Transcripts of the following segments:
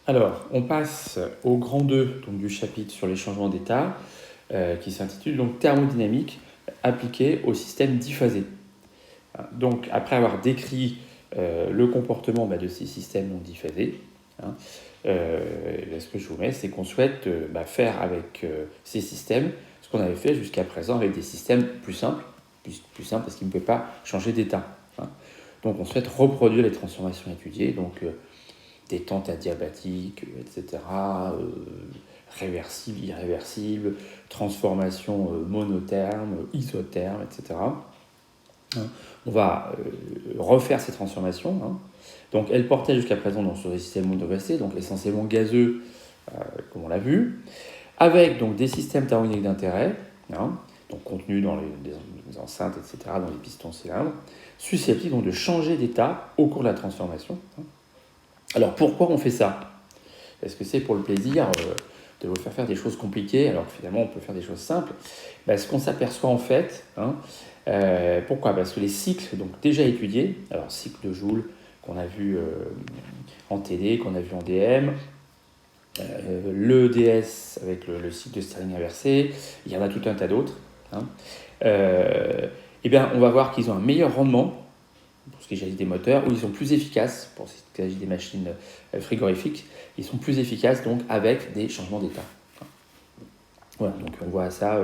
Alors, on passe au grand 2 donc, du chapitre sur les changements d'état, qui s'intitule donc thermodynamique appliquée au système diphasé. Donc, après avoir décrit le comportement de ces systèmes non diphasés, ce que je vous mets, c'est qu'on souhaite faire avec ces systèmes ce qu'on avait fait jusqu'à présent avec des systèmes plus simples parce qu'ils ne peuvent pas changer d'état. Donc, on souhaite reproduire les transformations étudiées, donc détente adiabatique, etc., réversible, irréversible, transformation monotherme, isotherme, etc. On va refaire ces transformations. Donc, elles portaient jusqu'à présent donc, sur des systèmes monovacés, donc essentiellement gazeux, comme on l'a vu, avec donc, des systèmes thermodynamiques d'intérêt, donc contenus dans les enceintes, etc., dans les pistons cylindres, susceptibles donc, de changer d'état au cours de la transformation. Alors, pourquoi on fait ça? Est-ce que c'est pour le plaisir de vous faire des choses compliquées alors que finalement on peut faire des choses simples? Ce qu'on s'aperçoit en fait, pourquoi? Parce que les cycles donc déjà étudiés, alors cycle de Joule qu'on a vu en TD, qu'on a vu en DM, le DS avec le cycle de Stirling inversé, il y en a tout un tas d'autres. On va voir qu'ils ont un meilleur rendement pour ce qui s'agit des moteurs, ou ils sont plus efficaces pour ce qui s'agit des machines frigorifiques, ils sont plus efficaces donc avec des changements d'état. Voilà, donc on voit ça,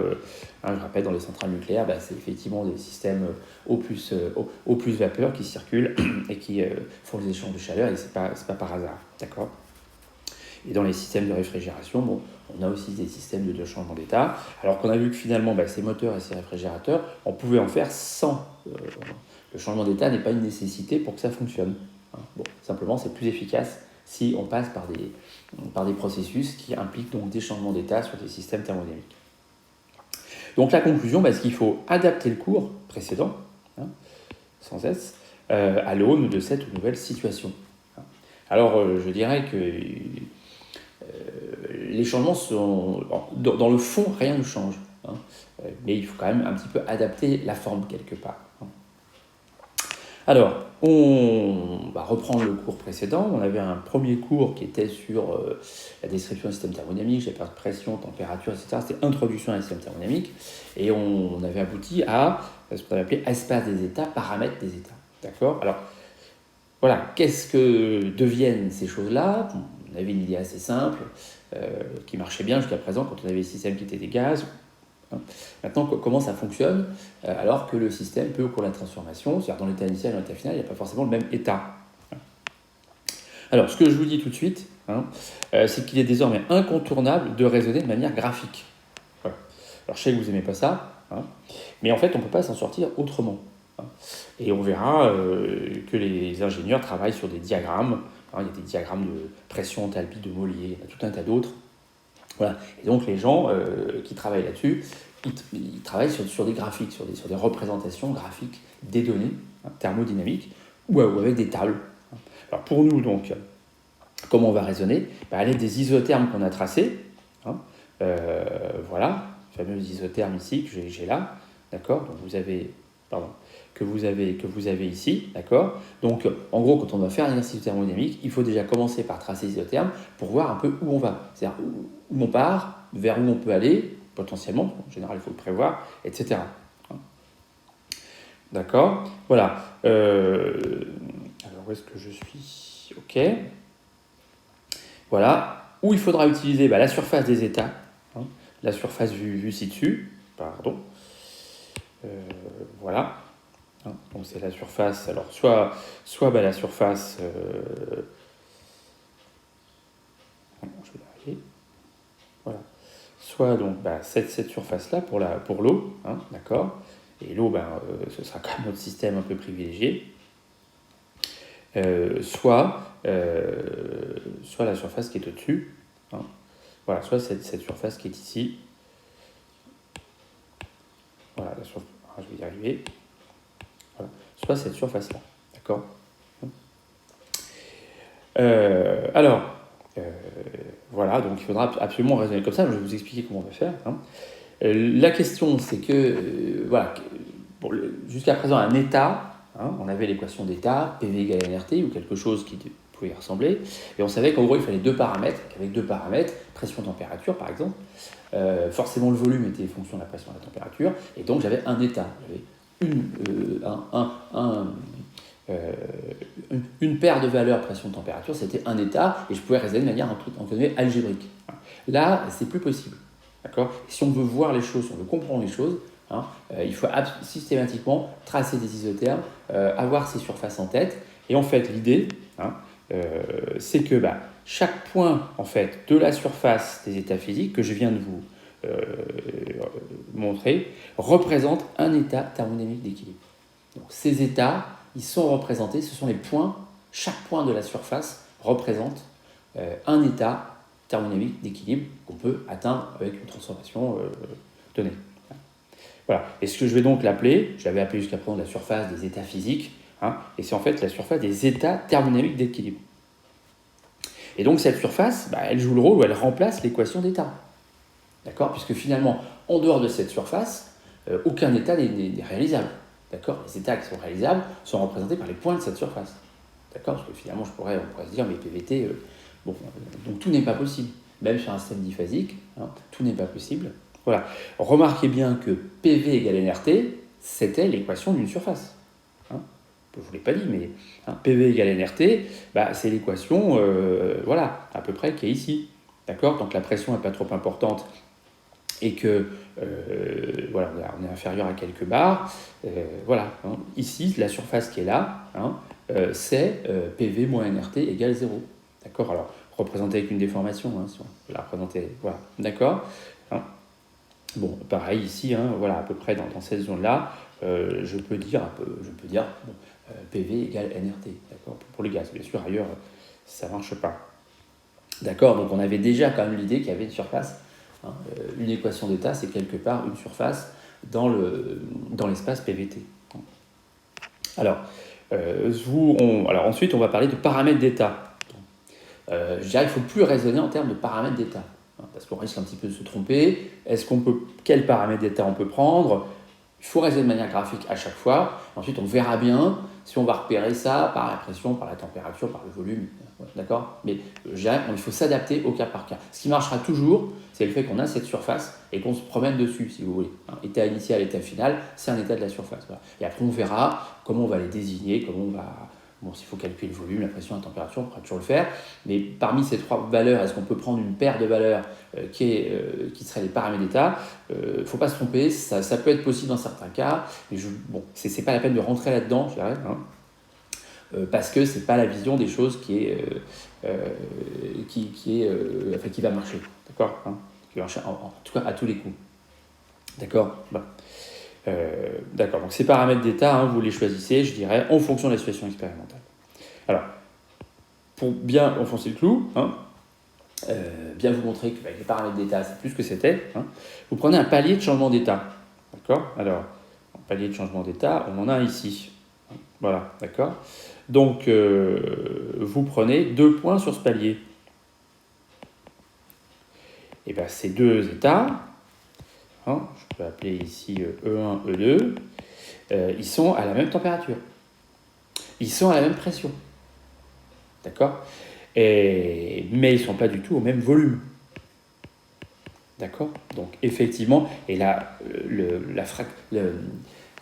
je rappelle, dans les centrales nucléaires, c'est effectivement des systèmes au plus vapeur qui circulent et qui font les échanges de chaleur, et c'est pas par hasard, d'accord? Et dans les systèmes de réfrigération, on a aussi des systèmes de changement d'état, alors qu'on a vu que finalement, ces moteurs et ces réfrigérateurs, on pouvait en faire sans. Le changement d'état n'est pas une nécessité pour que ça fonctionne. Simplement, c'est plus efficace si on passe par des processus qui impliquent donc des changements d'état sur des systèmes thermodynamiques. Donc la conclusion, c'est qu'il faut adapter le cours précédent, sans cesse, à l'aune de cette nouvelle situation. Alors, je dirais que les changements sont... Dans le fond, rien ne change. Mais il faut quand même un petit peu adapter la forme quelque part. Alors, on va reprendre le cours précédent. On avait un premier cours qui était sur la description du système thermodynamique, j'ai parlé de pression, température, etc. C'était introduction à un système thermodynamique. Et on avait abouti à ce qu'on avait appelé espace des états, paramètres des états. D'accord? Alors, voilà, qu'est-ce que deviennent ces choses-là? On avait une idée assez simple, qui marchait bien jusqu'à présent quand on avait des systèmes qui étaient des gaz. Maintenant, comment ça fonctionne alors que le système peut, au cours de la transformation, c'est-à-dire dans l'état initial et dans l'état final, il n'y a pas forcément le même état. Alors, ce que je vous dis tout de suite, c'est qu'il est désormais incontournable de raisonner de manière graphique. Voilà. Alors, je sais que vous n'aimez pas ça, mais en fait, on ne peut pas s'en sortir autrement. Et on verra que les ingénieurs travaillent sur des diagrammes. Il y a des diagrammes de pression, enthalpie, de Mollier, il y a tout un tas d'autres. Voilà. Et donc les gens qui travaillent là-dessus, ils travaillent sur des graphiques, sur des représentations graphiques des données thermodynamiques ou avec des tables. Alors pour nous, donc, comment on va raisonner? À l'aide des isothermes qu'on a tracés, voilà, les fameux isothermes ici que j'ai là, d'accord? Donc que vous avez ici, d'accord? Donc, en gros, quand on va faire un exercice thermodynamique, il faut déjà commencer par tracer les isothermes pour voir un peu où on va. C'est-à-dire où on part, vers où on peut aller, potentiellement, en général, il faut le prévoir, etc. D'accord? Voilà. Alors, où est-ce que je suis? Ok. Voilà. Où il faudra utiliser la surface des états, la surface vue ci-dessus, pardon. Voilà. Donc c'est la surface, alors soit la surface, je vais y arriver, voilà, soit donc cette surface-là pour l'eau, d'accord, et l'eau, ce sera quand même notre système un peu privilégié, soit la surface qui est au-dessus, voilà, soit cette surface qui est ici, voilà, je vais y arriver, voilà, soit cette surface-là, d'accord. Voilà, donc il faudra absolument raisonner comme ça. Je vais vous expliquer comment on va faire. La question, c'est que, jusqu'à présent, un état, on avait l'équation d'état, PV égale NRT, ou quelque chose qui pouvait y ressembler. Et on savait qu'en gros, il fallait deux paramètres. Avec deux paramètres, pression-température par exemple, forcément le volume était fonction de la pression et de la température. Et donc j'avais un état. J'avais une paire de valeurs pression-température, c'était un état. Et je pouvais raisonner de manière entre guillemets algébrique. Là, c'est plus possible. D'accord ? Si on veut voir les choses, si on veut comprendre les choses, il faut systématiquement tracer des isothermes, avoir ces surfaces en tête. Et en fait, l'idée, c'est que chaque point en fait, de la surface des états physiques que je viens de vous montrer représente un état thermodynamique d'équilibre. Donc, ces états, ils sont représentés, ce sont les points, chaque point de la surface représente un état thermodynamique d'équilibre qu'on peut atteindre avec une transformation donnée. Voilà. Et ce que je vais donc l'appeler, je l'avais appelé jusqu'à présent la surface des états physiques, et c'est en fait la surface des états thermodynamiques d'équilibre. Et donc cette surface, elle joue le rôle où elle remplace l'équation d'état. D'accord ? Puisque finalement, en dehors de cette surface, aucun état n'est réalisable. D'accord ? Les états qui sont réalisables sont représentés par les points de cette surface. D'accord ? Parce que finalement, on pourrait se dire, mais PVT, donc tout n'est pas possible. Même sur un système diphasique, tout n'est pas possible. Voilà. Remarquez bien que PV égale nRT, c'était l'équation d'une surface. Je ne vous l'ai pas dit, mais PV égale nRT, c'est l'équation, à peu près, qui est ici. D'accord ? Tant que la pression n'est pas trop importante et que on est inférieur à quelques bars, ici, la surface qui est là, c'est PV moins nRT égale 0. D'accord ? Alors, représenté avec une déformation, si on peut la représenter, voilà, d'accord ? Bon, pareil ici, à peu près dans cette zone-là, je peux dire PV égale nRT, d'accord, pour les gaz. Bien sûr, ailleurs, ça ne marche pas. D'accord, donc on avait déjà quand même l'idée qu'il y avait une surface, une équation d'état, c'est quelque part une surface dans l'espace PVT. Alors, ensuite, on va parler de paramètres d'état. Je dirais qu'il ne faut plus raisonner en termes de paramètres d'état. Parce qu'on risque un petit peu de se tromper. Quel paramètre d'état on peut prendre ? Il faut raisonner de manière graphique à chaque fois. Ensuite, on verra bien si on va repérer ça par la pression, par la température, par le volume. D'accord ? Mais il faut s'adapter au cas par cas. Ce qui marchera toujours, c'est le fait qu'on a cette surface et qu'on se promène dessus, si vous voulez. État initial, état final, c'est un état de la surface. Voilà. Et après, on verra comment on va les désigner, comment on va... Bon, s'il faut calculer le volume, la pression, la température, on pourra toujours le faire. Mais parmi ces trois valeurs, est-ce qu'on peut prendre une paire de valeurs qui serait les paramètres d'état ? Il ne faut pas se tromper, ça peut être possible dans certains cas. Mais c'est pas la peine de rentrer là-dedans, je dirais, parce que c'est pas la vision des choses qui va marcher. D'accord ? Qui va marcher en tout cas à tous les coups. D'accord ? D'accord, donc ces paramètres d'état, vous les choisissez, je dirais, en fonction de la situation expérimentale. Alors, pour bien enfoncer le clou, bien vous montrer que les paramètres d'état, c'est plus ce que c'était, vous prenez un palier de changement d'état. D'accord ? Alors, un palier de changement d'état, on en a ici. Voilà, d'accord ? Donc, vous prenez 2 points sur ce palier. Et bien, ces deux états... je peux appeler ici E1, E2, ils sont à la même température. Ils sont à la même pression. D'accord ? Mais ils ne sont pas du tout au même volume. D'accord ? Donc, effectivement, et là,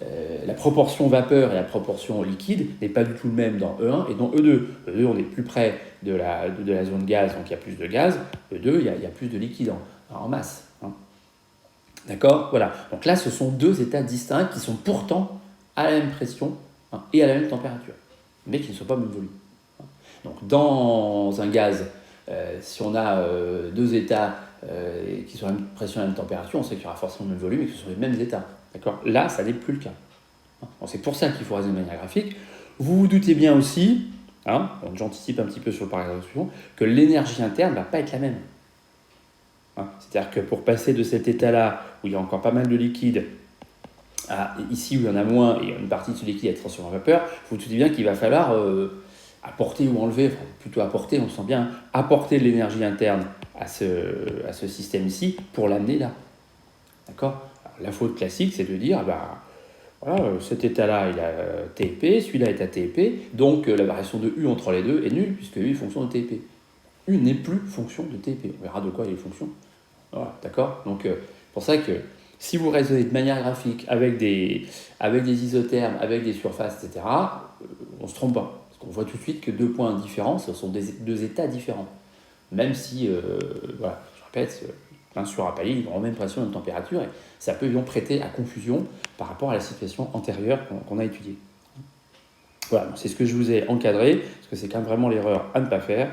la proportion vapeur et la proportion liquide n'est pas du tout le même dans E1 et dans E2. E2, on est plus près de la zone gaz, donc il y a plus de gaz. E2, il y a plus de liquide en masse. D'accord ? Voilà. Donc là, ce sont deux états distincts qui sont pourtant à la même pression et à la même température, mais qui ne sont pas au même volume. Donc dans un gaz, si on a deux états qui sont à la même pression et à la même température, on sait qu'il y aura forcément le même volume et que ce sont les mêmes états. D'accord ? Là, ça n'est plus le cas. Donc, c'est pour ça qu'il faut raisonner de manière graphique. Vous vous doutez bien aussi, donc j'anticipe un petit peu sur le paragraphe suivant, que l'énergie interne ne va pas être la même. C'est-à-dire que pour passer de cet état-là, où il y a encore pas mal de liquide, à ici où il y en a moins, et une partie de ce liquide est transformée en vapeur, vous vous doutez bien qu'il va falloir apporter ou enlever, plutôt apporter, on sent bien, apporter de l'énergie interne à ce système ici pour l'amener là. D'accord ? Alors, la faute classique, c'est de dire, Voilà, cet état-là, il a TP, celui-là est à TP, donc la variation de U entre les deux est nulle, puisque U est fonction de TP. U n'est plus fonction de TP. On verra de quoi il est fonction. Voilà, d'accord. Donc, pour ça que si vous raisonnez de manière graphique avec des isothermes, avec des surfaces, etc., on ne se trompe pas. Parce qu'on voit tout de suite que deux points différents, ce sont deux états différents. Même si, voilà, je répète, l'un sur un palier, ils ont la même pression et même température, et ça peut donc prêter à confusion par rapport à la situation antérieure qu'on a étudiée. Voilà, c'est ce que je vous ai encadré, parce que c'est quand même vraiment l'erreur à ne pas faire.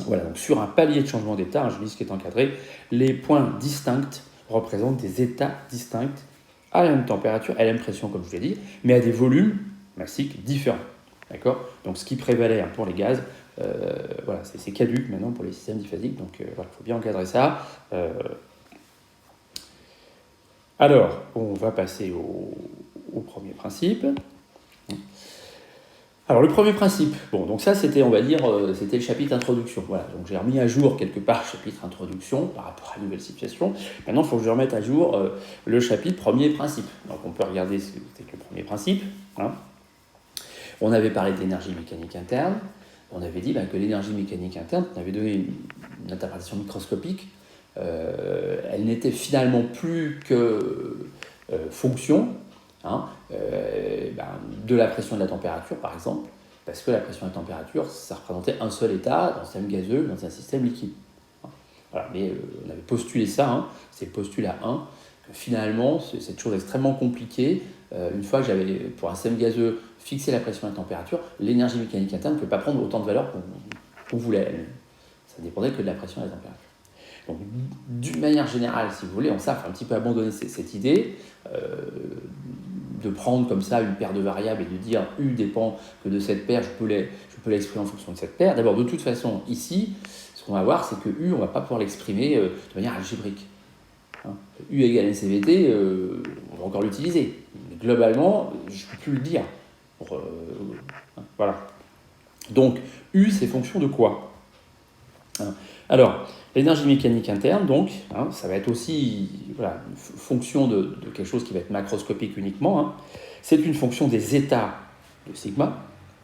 Voilà, donc sur un palier de changement d'état, je dis ce qui est encadré, les points distincts représentent des états distincts à la même température, à la même pression, comme je vous l'ai dit, mais à des volumes massiques différents. D'accord. Donc ce qui prévalait pour les gaz, voilà, c'est caduc maintenant pour les systèmes diphasiques, donc voilà, il faut bien encadrer ça. Alors, on va passer au premier principe. Alors le premier principe, bon, donc ça c'était, on va dire, c'était le chapitre introduction. Voilà, donc j'ai remis à jour quelque part le chapitre introduction par rapport à la nouvelle situation. Maintenant, il faut que je remette à jour le chapitre premier principe. Donc on peut regarder ce que c'était que le premier principe. Hein. On avait parlé d'énergie mécanique interne. On avait dit que l'énergie mécanique interne, on avait donné une interprétation microscopique. Elle n'était finalement plus que fonction. Hein, de la pression et de la température, par exemple, parce que la pression et la température, ça représentait un seul état dans un système gazeux, dans un système liquide. Voilà, mais on avait postulé ça, c'est le postulat 1, que finalement, c'est cette chose extrêmement compliquée. Une fois que j'avais, pour un système gazeux, fixé la pression et la température, l'énergie mécanique interne ne peut pas prendre autant de valeur qu'on voulait. Ça dépendait que de la pression et de la température. Donc, d'une manière générale, si vous voulez, on s'est un petit peu abandonné cette idée de prendre comme ça une paire de variables et de dire U dépend que de cette paire, je peux l'exprimer en fonction de cette paire. D'abord, de toute façon, ici, ce qu'on va voir, c'est que U, on ne va pas pouvoir l'exprimer de manière algébrique. U égale NCVT, on va encore l'utiliser. Mais globalement, je ne peux plus le dire. Voilà. Donc, U, c'est fonction de quoi ? Alors, l'énergie mécanique interne, donc, ça va être aussi une fonction de quelque chose qui va être macroscopique uniquement. C'est une fonction des états de sigma.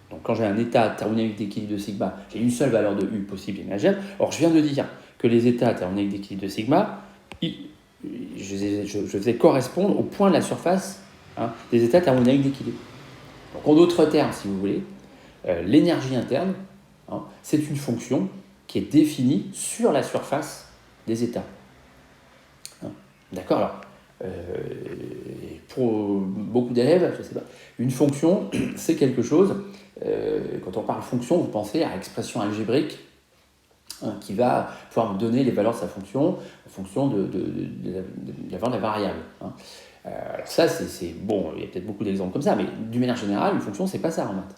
Donc, quand j'ai un état thermodynamique d'équilibre de sigma, j'ai une seule valeur de U possible et imaginable. Or, je viens de dire que les états thermodynamiques d'équilibre de sigma, je faisais correspondre au point de la surface des états thermodynamiques d'équilibre. Donc, en d'autres termes, si vous voulez, l'énergie interne, c'est une fonction qui est définie sur la surface des états. D'accord. Alors, pour beaucoup d'élèves, je ne sais pas, une fonction, c'est quelque chose, quand on parle fonction, vous pensez à expression algébrique qui va pouvoir me donner les valeurs de sa fonction en fonction de la valeur de la variable. Alors ça, c'est bon, il y a peut-être beaucoup d'exemples comme ça, mais d'une manière générale, une fonction, c'est pas ça en maths.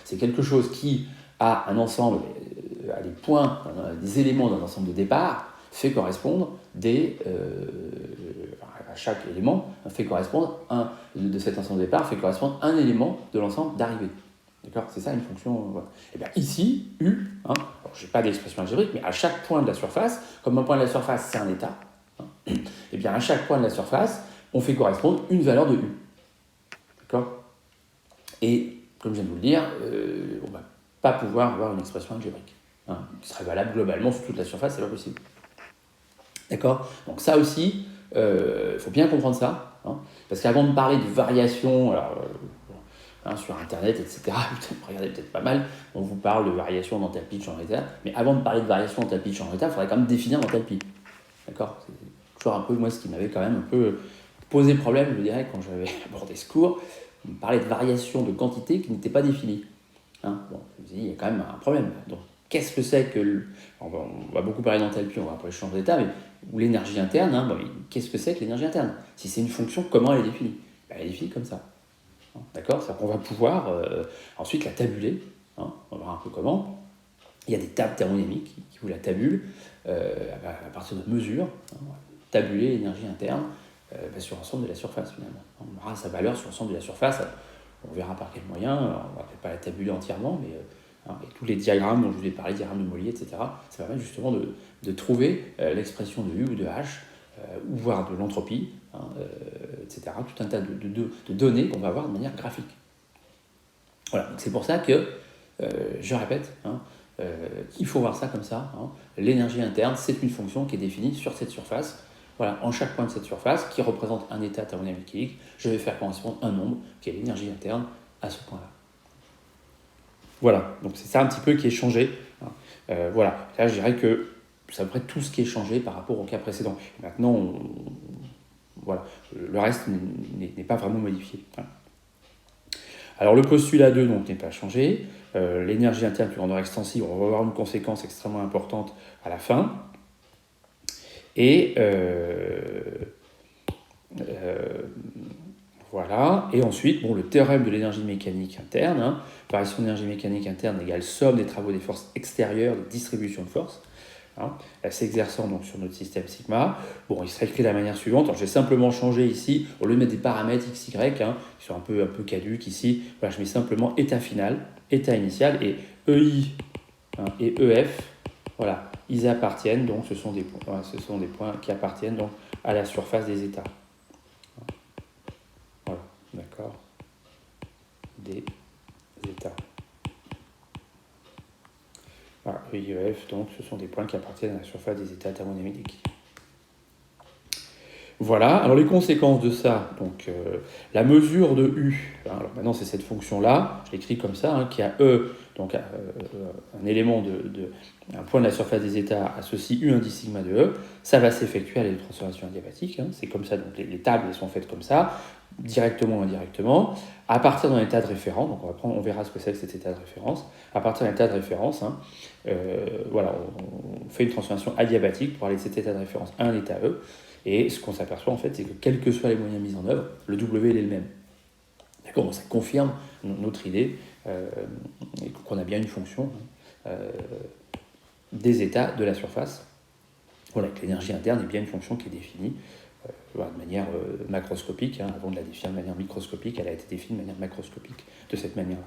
C'est quelque chose qui a un ensemble, à des points, des éléments d'un ensemble de départ, fait correspondre à chaque élément, fait correspondre de cet ensemble de départ, fait correspondre un élément de l'ensemble d'arrivée. D'accord. C'est ça une fonction. Voilà. Et bien ici, U, je n'ai pas d'expression algébrique, mais à chaque point de la surface, comme un point de la surface c'est un état, et bien à chaque point de la surface, on fait correspondre une valeur de U. D'accord. Et comme je viens de vous le dire, on ne va pas pouvoir avoir une expression algébrique qui serait valable globalement sur toute la surface, c'est pas possible. D'accord. Donc ça aussi, il faut bien comprendre ça, parce qu'avant de parler de variations, sur Internet, etc., vous regardez peut-être pas mal, on vous parle de variations d'enthalpie de champ d'état, mais avant de parler de variations d'enthalpie de champ d'état, il faudrait quand même définir l'enthalpie. D'accord. C'est toujours un peu moi ce qui m'avait quand même un peu posé problème, je dirais, quand j'avais abordé ce cours. On me parlait de variations de quantité qui n'étaient pas définies. Bon, je me suis dit, il y a quand même un problème. Donc, qu'est-ce que c'est que... On va beaucoup parler d'enthalpie, on va parler de champ d'état, mais ou l'énergie interne, mais qu'est-ce que c'est que l'énergie interne ? Si c'est une fonction, comment elle est définie ? Elle est définie comme ça. D'accord ? C'est-à-dire qu'on va pouvoir ensuite la tabuler. On va voir un peu comment. Il y a des tables thermodynamiques qui vous la tabulent à partir de mesures. Tabuler l'énergie interne sur l'ensemble de la surface, finalement. On aura sa valeur sur l'ensemble de la surface. On verra par quel moyen. On ne va peut-être pas la tabuler entièrement, mais avec tous les diagrammes dont je vous ai parlé, diagrammes de Mollier, etc., ça permet justement de trouver l'expression de U ou de H, ou voire de l'entropie, etc. Tout un tas de données qu'on va avoir de manière graphique. Voilà, donc c'est pour ça que, je répète, il faut voir ça comme ça. L'énergie interne, c'est une fonction qui est définie sur cette surface. Voilà, en chaque point de cette surface, qui représente un état thermodynamique, je vais faire correspondre un nombre, qui est l'énergie interne, à ce point-là. Voilà, donc c'est ça un petit peu qui est changé. Voilà, là je dirais que c'est à peu près tout ce qui est changé par rapport au cas précédent. Maintenant, voilà, le reste n'est pas vraiment modifié. Alors le postulat 2 donc, n'est pas changé. L'énergie interne plus grandeur extensive, on va avoir une conséquence extrêmement importante à la fin. Et voilà. Et ensuite, le théorème de l'énergie mécanique interne. Variation d'énergie mécanique interne égale somme des travaux des forces extérieures, des distributions de forces. S'exerçant donc sur notre système sigma. Il serait écrit de la manière suivante. Alors, je vais simplement changer ici, au lieu de mettre des paramètres x, y, qui sont un peu caduques ici, je mets simplement état final, état initial, et EI et EF, voilà, ils appartiennent, donc ce sont des points qui appartiennent donc à la surface des états. Voilà, d'accord, des états. Voilà, EIEF, donc ce sont des points qui appartiennent à la surface des états thermodynamiques. Voilà, alors les conséquences de ça, donc la mesure de U, alors maintenant c'est cette fonction-là, je l'écris comme ça, qui a E, donc un élément un point de la surface des états associe U indice sigma de E, ça va s'effectuer à la transformation adiabatique, c'est comme ça, donc les tables elles sont faites comme ça, directement ou indirectement, à partir d'un état de référence, donc on verra ce que c'est que cet état de référence, à partir d'un état de référence, voilà, on fait une transformation adiabatique pour aller de cet état de référence à un état E, et ce qu'on s'aperçoit en fait, c'est que quels que soient les moyens mis en œuvre, le W il est le même. D'accord, ça confirme notre idée qu'on a bien une fonction des états de la surface. Voilà, que l'énergie interne est bien une fonction qui est définie de manière macroscopique. Avant de la définir de manière microscopique, elle a été définie de manière macroscopique de cette manière-là.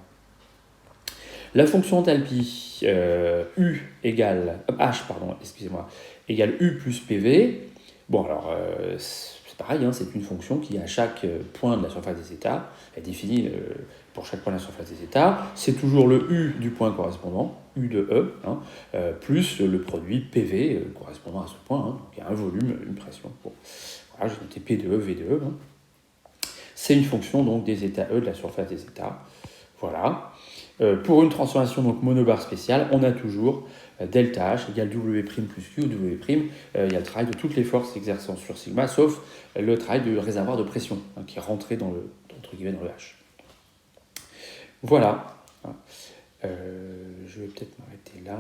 La fonction enthalpie U égale égale U plus PV. C'est pareil, c'est une fonction qui, à chaque point de la surface des états, est définie pour chaque point de la surface des états. C'est toujours le U du point correspondant, U de E, plus le produit PV correspondant à ce point. Donc il y a un volume, une pression. Voilà, j'ai noté P de E, V de E. C'est une fonction donc, des états E de la surface des états. Voilà. Pour une transformation donc monobar spéciale, on a toujours delta H égale W' plus Q, W', il y a le travail de toutes les forces s'exerçant sur sigma, sauf le travail du réservoir de pression, qui est rentré dans le H. Voilà. Je vais peut-être m'arrêter là.